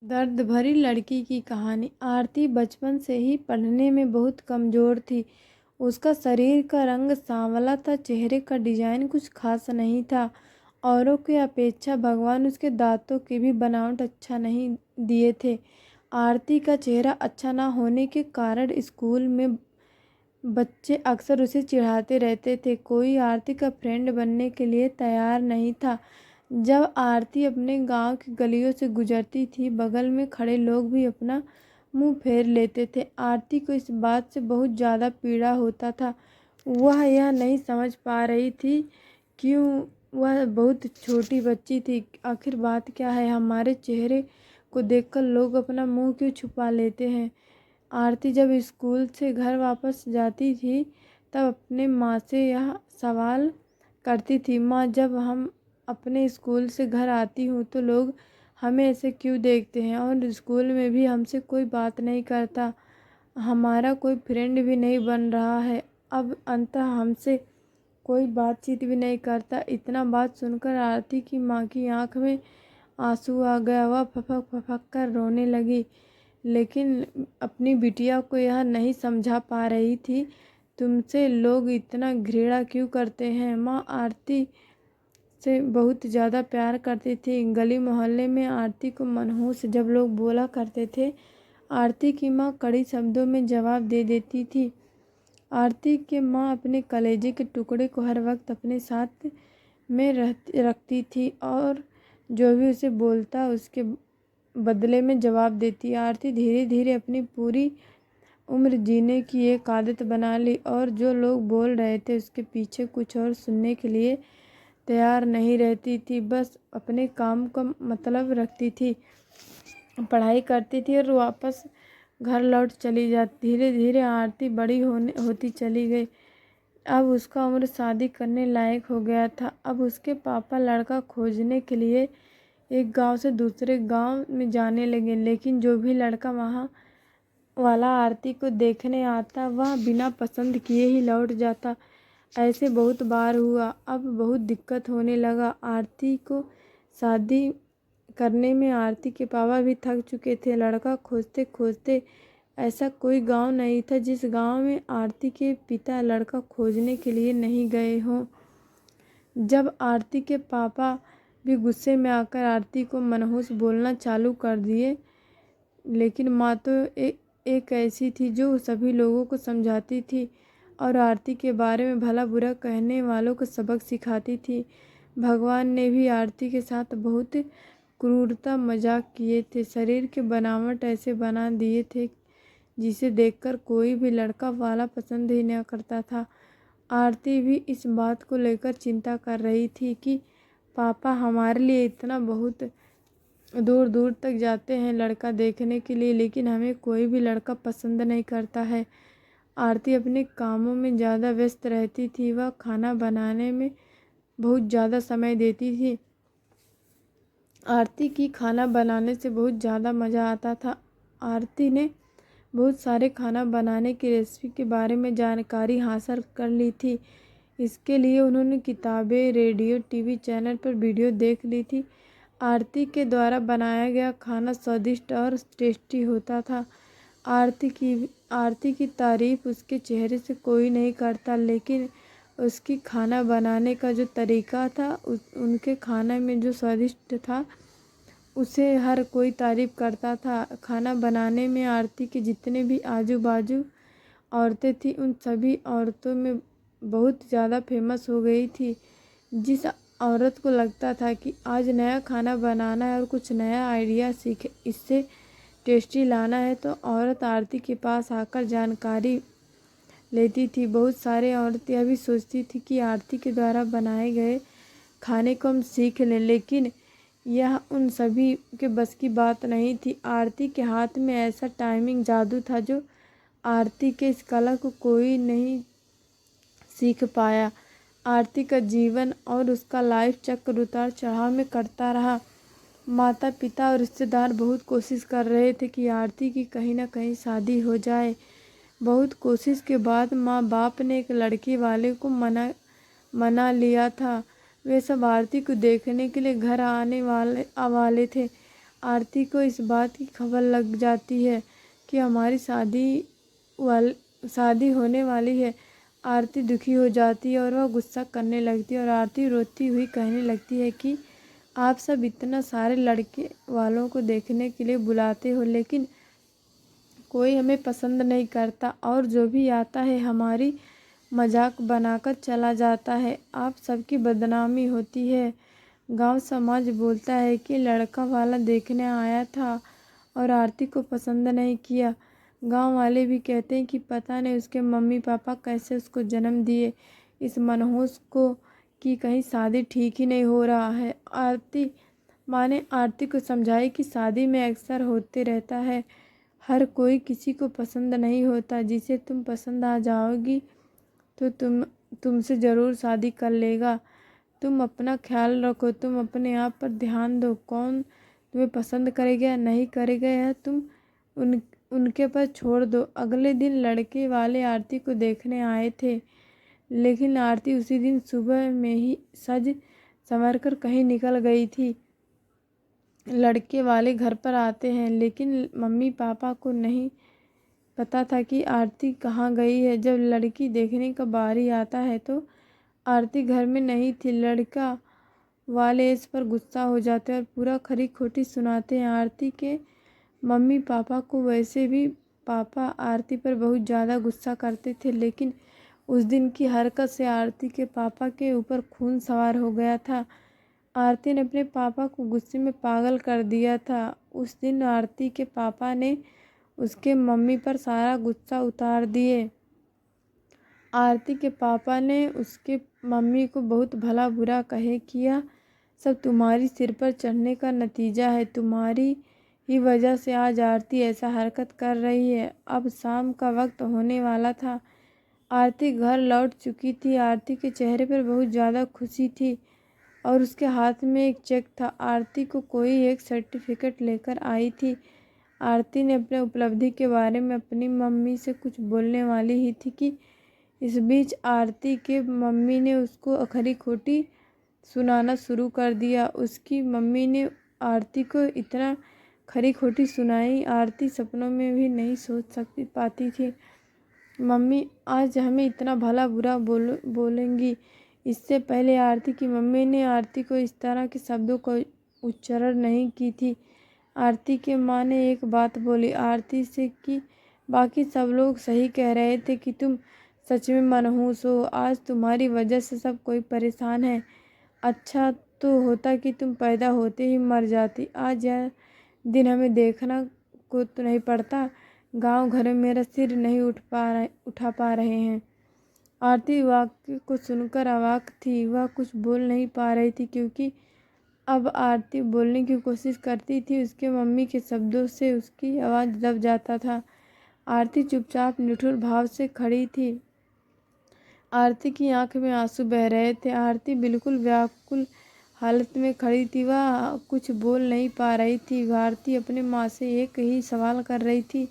दर्द भरी लड़की की कहानी। आरती बचपन से ही पढ़ने में बहुत कमज़ोर थी। उसका शरीर का रंग सांवला था, चेहरे का डिज़ाइन कुछ खास नहीं था। औरों की अपेक्षा भगवान उसके दांतों की भी बनावट अच्छा नहीं दिए थे। आरती का चेहरा अच्छा ना होने के कारण स्कूल में बच्चे अक्सर उसे चिढ़ाते रहते थे। कोई आरती का फ्रेंड बनने के लिए तैयार नहीं था। जब आरती अपने गांव की गलियों से गुजरती थी, बगल में खड़े लोग भी अपना मुंह फेर लेते थे। आरती को इस बात से बहुत ज़्यादा पीड़ा होता था। वह यह नहीं समझ पा रही थी क्यों। वह बहुत छोटी बच्ची थी। आखिर बात क्या है, हमारे चेहरे को देखकर लोग अपना मुंह क्यों छुपा लेते हैं। आरती जब स्कूल से घर वापस जाती थी तब अपने माँ से यह सवाल करती थी, माँ जब हम अपने स्कूल से घर आती हूँ तो लोग हमें ऐसे क्यों देखते हैं और स्कूल में भी हमसे कोई बात नहीं करता, हमारा कोई फ्रेंड भी नहीं बन रहा है, अब अंततः हमसे कोई बातचीत भी नहीं करता। इतना बात सुनकर आरती की माँ की आंख में आंसू आ गया। वह फपक फपक कर रोने लगी, लेकिन अपनी बिटिया को यह नहीं समझा पा रही थी। तुमसे लोग इतना घृणा क्यों करते हैं। माँ आरती से बहुत ज़्यादा प्यार करती थी। गली मोहल्ले में आरती को मनहूस जब लोग बोला करते थे, आरती की माँ कड़ी शब्दों में जवाब दे देती थी। आरती के माँ अपने कलेजे के टुकड़े को हर वक्त अपने साथ में रखती थी और जो भी उसे बोलता उसके बदले में जवाब देती। आरती धीरे धीरे अपनी पूरी उम्र जीने की एक आदत बना ली और जो लोग बोल रहे थे उसके पीछे कुछ और सुनने के लिए तैयार नहीं रहती थी। बस अपने काम का मतलब रखती थी, पढ़ाई करती थी और वापस घर लौट चली जाती। धीरे धीरे आरती बड़ी होती चली गई। अब उसका उम्र शादी करने लायक हो गया था। अब उसके पापा लड़का खोजने के लिए एक गांव से दूसरे गांव में जाने लगे, लेकिन जो भी लड़का वहां वाला आरती को देखने आता वह बिना पसंद किए ही लौट जाता। ऐसे बहुत बार हुआ। अब बहुत दिक्कत होने लगा आरती को। शादी करने में आरती के पापा भी थक चुके थे। लड़का खोजते खोजते ऐसा कोई गांव नहीं था जिस गांव में आरती के पिता लड़का खोजने के लिए नहीं गए हों। जब आरती के पापा भी गुस्से में आकर आरती को मनहूस बोलना चालू कर दिए, लेकिन माँ तो एक ऐसी थी जो सभी लोगों को समझाती थी और आरती के बारे में भला बुरा कहने वालों को सबक सिखाती थी। भगवान ने भी आरती के साथ बहुत क्रूरता मजाक किए थे। शरीर के बनावट ऐसे बना दिए थे जिसे देखकर कोई भी लड़का वाला पसंद ही न करता था। आरती भी इस बात को लेकर चिंता कर रही थी कि पापा हमारे लिए इतना बहुत दूर दूर तक जाते हैं लड़का देखने के लिए, लेकिन हमें कोई भी लड़का पसंद नहीं करता है। आरती अपने कामों में ज़्यादा व्यस्त रहती थी। वह खाना बनाने में बहुत ज़्यादा समय देती थी। आरती की खाना बनाने से बहुत ज़्यादा मज़ा आता था। आरती ने बहुत सारे खाना बनाने की रेसिपी के बारे में जानकारी हासिल कर ली थी। इसके लिए उन्होंने किताबें, रेडियो, टीवी चैनल पर वीडियो देख ली थी। आरती के द्वारा बनाया गया खाना स्वादिष्ट और टेस्टी होता था। आरती की तारीफ उसके चेहरे से कोई नहीं करता, लेकिन उसकी खाना बनाने का जो तरीका था, उनके खाने में जो स्वादिष्ट था उसे हर कोई तारीफ करता था। खाना बनाने में आरती के जितने भी आजू बाजू औरतें थी उन सभी औरतों में बहुत ज़्यादा फेमस हो गई थी। जिस औरत को लगता था कि आज नया खाना बनाना है और कुछ नया आइडिया सीखे, इससे टेस्टी लाना है, तो औरत आरती के पास आकर जानकारी लेती थी। बहुत सारे औरतें यह भी सोचती थी कि आरती के द्वारा बनाए गए खाने को हम सीख लें, लेकिन यह उन सभी के बस की बात नहीं थी। आरती के हाथ में ऐसा टाइमिंग जादू था जो आरती के इस कला को कोई नहीं सीख पाया। आरती का जीवन और उसका लाइफ चक्र उतार चढ़ाव में कटता रहा। माता पिता और रिश्तेदार बहुत कोशिश कर रहे थे कि आरती की कहीं ना कहीं शादी हो जाए। बहुत कोशिश के बाद माँ बाप ने एक लड़की वाले को मना लिया था। वे सब आरती को देखने के लिए घर आने वाले थे। आरती को इस बात की खबर लग जाती है कि हमारी शादी होने वाली है। आरती दुखी हो जाती है और वह गुस्सा करने लगती है और आरती रोती हुई कहने लगती है कि आप सब इतना सारे लड़के वालों को देखने के लिए बुलाते हो, लेकिन कोई हमें पसंद नहीं करता और जो भी आता है हमारी मजाक बनाकर चला जाता है। आप सबकी बदनामी होती है। गांव समाज बोलता है कि लड़का वाला देखने आया था और आरती को पसंद नहीं किया। गांव वाले भी कहते हैं कि पता नहीं उसके मम्मी पापा कैसे उसको जन्म दिए। इस मनहूस को कि कहीं शादी ठीक ही नहीं हो रहा है। माँ ने आरती को समझाई कि शादी में अक्सर होते रहता है, हर कोई किसी को पसंद नहीं होता। जिसे तुम पसंद आ जाओगी तो तुमसे ज़रूर शादी कर लेगा। तुम अपना ख्याल रखो, तुम अपने आप पर ध्यान दो। कौन तुम्हें पसंद करेगा या नहीं करेगा यह तुम उनके पर छोड़ दो। अगले दिन लड़के वाले आरती को देखने आए थे, लेकिन आरती उसी दिन सुबह में ही सज संवर कर कहीं निकल गई थी। लड़के वाले घर पर आते हैं, लेकिन मम्मी पापा को नहीं पता था कि आरती कहाँ गई है। जब लड़की देखने का बारी आता है तो आरती घर में नहीं थी। लड़का वाले इस पर गुस्सा हो जाते हैं और पूरा खरी खोटी सुनाते हैं। आरती के मम्मी पापा को वैसे भी पापा आरती पर बहुत ज़्यादा गुस्सा करते थे, लेकिन उस दिन की हरकत से आरती के पापा के ऊपर खून सवार हो गया था। आरती ने अपने पापा को गुस्से में पागल कर दिया था। उस दिन आरती के पापा ने उसके मम्मी पर सारा गुस्सा उतार दिए। आरती के पापा ने उसके मम्मी को बहुत भला बुरा कहे कि यह सब तुम्हारी सिर पर चढ़ने का नतीजा है। तुम्हारी ही वजह से आज आरती ऐसा हरकत कर रही है। अब शाम का वक्त होने वाला था। आरती घर लौट चुकी थी। आरती के चेहरे पर बहुत ज़्यादा खुशी थी और उसके हाथ में एक चेक था। आरती को कोई एक सर्टिफिकेट लेकर आई थी। आरती ने अपने उपलब्धि के बारे में अपनी मम्मी से कुछ बोलने वाली ही थी कि इस बीच आरती के मम्मी ने उसको खरी खोटी सुनाना शुरू कर दिया। उसकी मम्मी ने आरती को इतना खरी खोटी सुनाई, आरती सपनों में भी नहीं सोच पाती थी। मम्मी आज हमें इतना भला बुरा बोलेंगी। इससे पहले आरती की मम्मी ने आरती को इस तरह के शब्दों को उच्चारण नहीं की थी। आरती के माँ ने एक बात बोली आरती से कि बाकी सब लोग सही कह रहे थे कि तुम सच में मनहूस हो। आज तुम्हारी वजह से सब कोई परेशान है। अच्छा तो होता कि तुम पैदा होते ही मर जाती। आज यह दिन हमें देखना को तो नहीं पड़ता। गांव घर में मेरा सिर नहीं उठा पा रहे हैं। आरती वाक्य को सुनकर अवाक थी। वह कुछ बोल नहीं पा रही थी, क्योंकि अब आरती बोलने की कोशिश करती थी, उसके मम्मी के शब्दों से उसकी आवाज़ दब जाता था। आरती चुपचाप निठुर भाव से खड़ी थी। आरती की आंख में आंसू बह रहे थे। आरती बिल्कुल व्याकुल हालत में खड़ी थी। वह कुछ बोल नहीं पा रही थी। आरती अपने माँ से एक ही सवाल कर रही थी,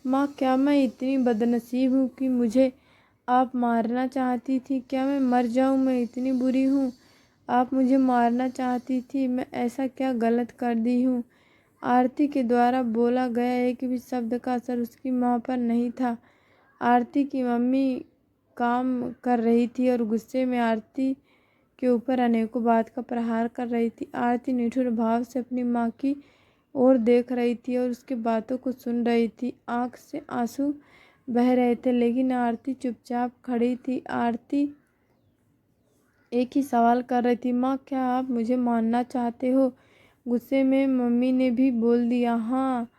माँ क्या मैं इतनी बदनसीब हूँ कि मुझे आप मारना चाहती थी? क्या मैं मर जाऊँ? मैं इतनी बुरी हूँ? आप मुझे मारना चाहती थी? मैं ऐसा क्या गलत कर दी हूँ? आरती के द्वारा बोला गया एक भी शब्द का असर उसकी माँ पर नहीं था। आरती की मम्मी काम कर रही थी और गुस्से में आरती के ऊपर अनेकों बात का प्रहार कर रही थी। आरती निठुर भाव से अपनी माँ की ओर देख रही थी और उसकी बातों को सुन रही थी। आँख से आंसू बह रहे थे, लेकिन आरती चुपचाप खड़ी थी। आरती एक ही सवाल कर रही थी, माँ क्या आप मुझे मारना चाहते हो? गुस्से में मम्मी ने भी बोल दिया, हाँ।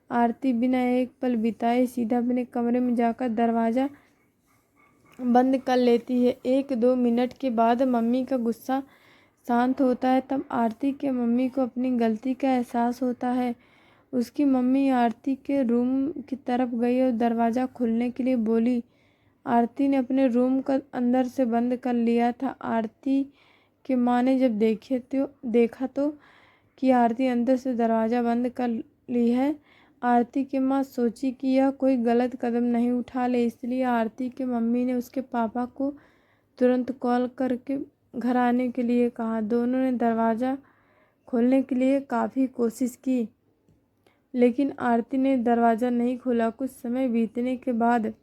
आरती बिना एक पल बिताए सीधा अपने कमरे में जाकर दरवाज़ा बंद कर लेती है। 1-2 मिनट के बाद मम्मी का गुस्सा शांत होता है। तब आरती के मम्मी को अपनी गलती का एहसास होता है। उसकी मम्मी आरती के रूम की तरफ गई और दरवाज़ा खोलने के लिए बोली। आरती ने अपने रूम का अंदर से बंद कर लिया था। आरती के माँ ने जब देखा तो कि आरती अंदर से दरवाज़ा बंद कर ली है। आरती की माँ सोची कि यह कोई गलत कदम नहीं उठा ले, इसलिए आरती के मम्मी ने उसके पापा को तुरंत कॉल करके घर आने के लिए कहा। दोनों ने दरवाज़ा खोलने के लिए काफ़ी कोशिश की, लेकिन आरती ने दरवाज़ा नहीं खोला। कुछ समय बीतने के बाद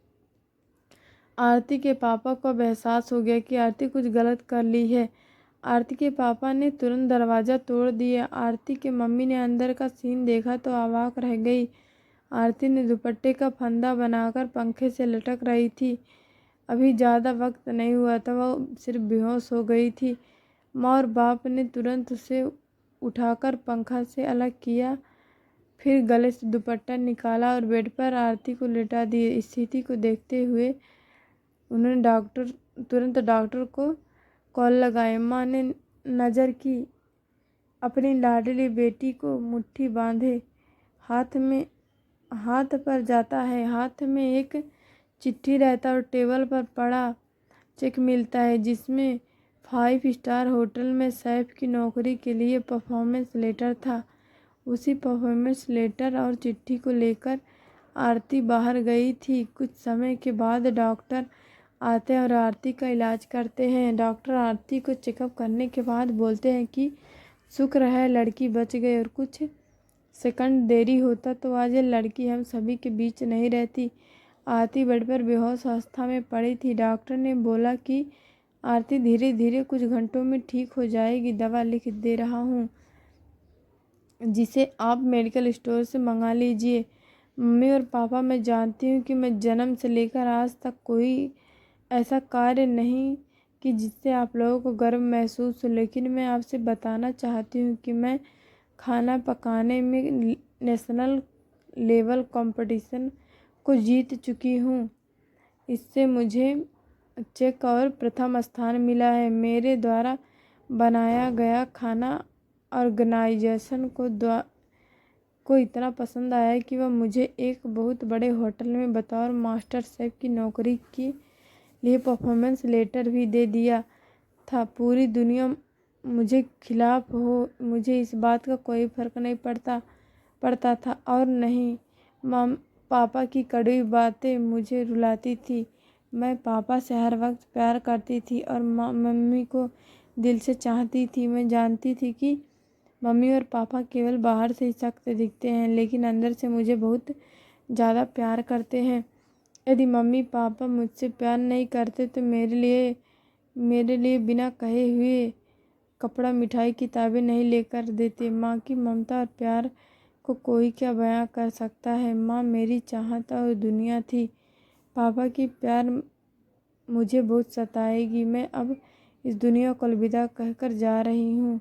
आरती के पापा को अब एहसास हो गया कि आरती कुछ गलत कर ली है। आरती के पापा ने तुरंत दरवाज़ा तोड़ दिया। आरती के मम्मी ने अंदर का सीन देखा तो अवाक रह गई। आरती ने दुपट्टे का फंदा बनाकर पंखे से लटक रही थी। अभी ज़्यादा वक्त नहीं हुआ था, वह सिर्फ बेहोश हो गई थी। माँ और बाप ने तुरंत उसे उठाकर पंखा से अलग किया, फिर गले से दुपट्टा निकाला और बेड पर आरती को लेटा दिए। स्थिति को देखते हुए उन्होंने तुरंत डॉक्टर को कॉल लगाए। माँ ने नज़र की अपनी लाडली बेटी को मुट्ठी बांधे हाथ पर जाता है। हाथ में एक चिट्ठी रहता और टेबल पर पड़ा चेक मिलता है जिसमें 5 स्टार होटल में सैफ की नौकरी के लिए परफॉर्मेंस लेटर था। उसी परफॉर्मेंस लेटर और चिट्ठी को लेकर आरती बाहर गई थी। कुछ समय के बाद डॉक्टर आते हैं और आरती का इलाज करते हैं। डॉक्टर आरती को चेकअप करने के बाद बोलते हैं कि शुक्र है लड़की बच गई, और कुछ सेकंड देरी होता तो आज ये लड़की हम सभी के बीच नहीं रहती। आरती बेड पर बेहोश अवस्था में पड़ी थी। डॉक्टर ने बोला कि आरती धीरे धीरे कुछ घंटों में ठीक हो जाएगी। दवा लिख दे रहा हूँ जिसे आप मेडिकल स्टोर से मंगा लीजिए। मम्मी और पापा, मैं जानती हूँ कि मैं जन्म से लेकर आज तक कोई ऐसा कार्य नहीं कि जिससे आप लोगों को गर्व महसूस हो, लेकिन मैं आपसे बताना चाहती हूँ कि मैं खाना पकाने में नेशनल लेवल कंपटीशन को जीत चुकी हूँ। इससे मुझे चेक और प्रथम स्थान मिला है। मेरे द्वारा बनाया गया खाना ऑर्गेनाइजेशन को इतना पसंद आया कि वह मुझे एक बहुत बड़े होटल में बतौर मास्टर शेफ की नौकरी के लिए परफॉर्मेंस लेटर भी दे दिया था। पूरी दुनिया मुझे खिलाफ हो, मुझे इस बात का कोई फर्क नहीं पड़ता था। और नहीं, पापा की कड़वी बातें मुझे रुलाती थी। मैं पापा से हर वक्त प्यार करती थी और मम्मी को दिल से चाहती थी। मैं जानती थी कि मम्मी और पापा केवल बाहर से ही सख्त दिखते हैं, लेकिन अंदर से मुझे बहुत ज़्यादा प्यार करते हैं। यदि मम्मी पापा मुझसे प्यार नहीं करते तो मेरे लिए बिना कहे हुए कपड़ा, मिठाई, किताबें नहीं लेकर देते। माँ की ममता और प्यार को कोई क्या बयां कर सकता है। माँ मेरी चाहत और दुनिया थी। पापा की प्यार मुझे बहुत सताएगी। मैं अब इस दुनिया को अलविदा कहकर जा रही हूँ।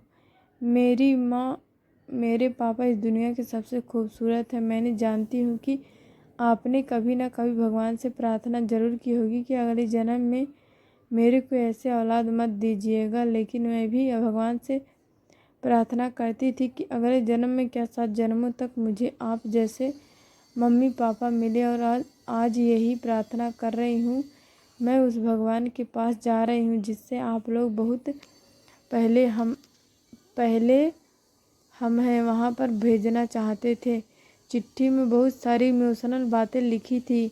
मेरी माँ, मेरे पापा इस दुनिया के सबसे खूबसूरत है। मैंने जानती हूँ कि आपने कभी ना कभी भगवान से प्रार्थना जरूर की होगी कि अगले जन्म में मेरे को ऐसे औलाद मत दीजिएगा, लेकिन मैं भी भगवान से प्रार्थना करती थी कि अगले जन्म में क्या 7 जन्मों तक मुझे आप जैसे मम्मी पापा मिले, और आज यही प्रार्थना कर रही हूँ। मैं उस भगवान के पास जा रही हूँ जिससे आप लोग बहुत पहले हम हैं वहाँ पर भेजना चाहते थे। चिट्ठी में बहुत सारी इमोशनल बातें लिखी थी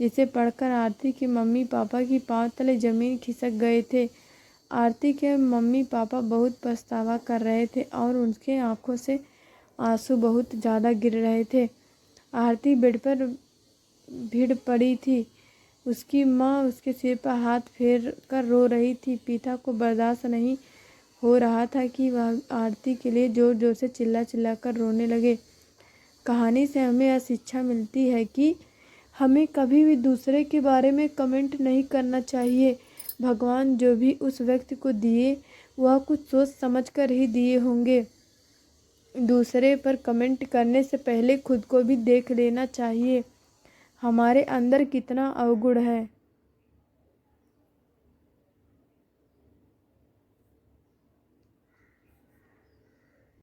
जिसे पढ़कर आरती के मम्मी पापा की पांव तले ज़मीन खिसक गए थे। आरती के मम्मी पापा बहुत पछतावा कर रहे थे और उनके आंखों से आंसू बहुत ज़्यादा गिर रहे थे। आरती बेड पर भीड़ पड़ी थी। उसकी माँ उसके सिर पर हाथ फेर कर रो रही थी। पिता को बर्दाश्त नहीं हो रहा था कि वह आरती के लिए जोर जोर से चिल्ला कर रोने लगे। कहानी से हमें यह शिक्षा मिलती है कि हमें कभी भी दूसरे के बारे में कमेंट नहीं करना चाहिए। भगवान जो भी उस व्यक्ति को दिए वह कुछ सोच समझ कर ही दिए होंगे। दूसरे पर कमेंट करने से पहले खुद को भी देख लेना चाहिए, हमारे अंदर कितना अवगुण है।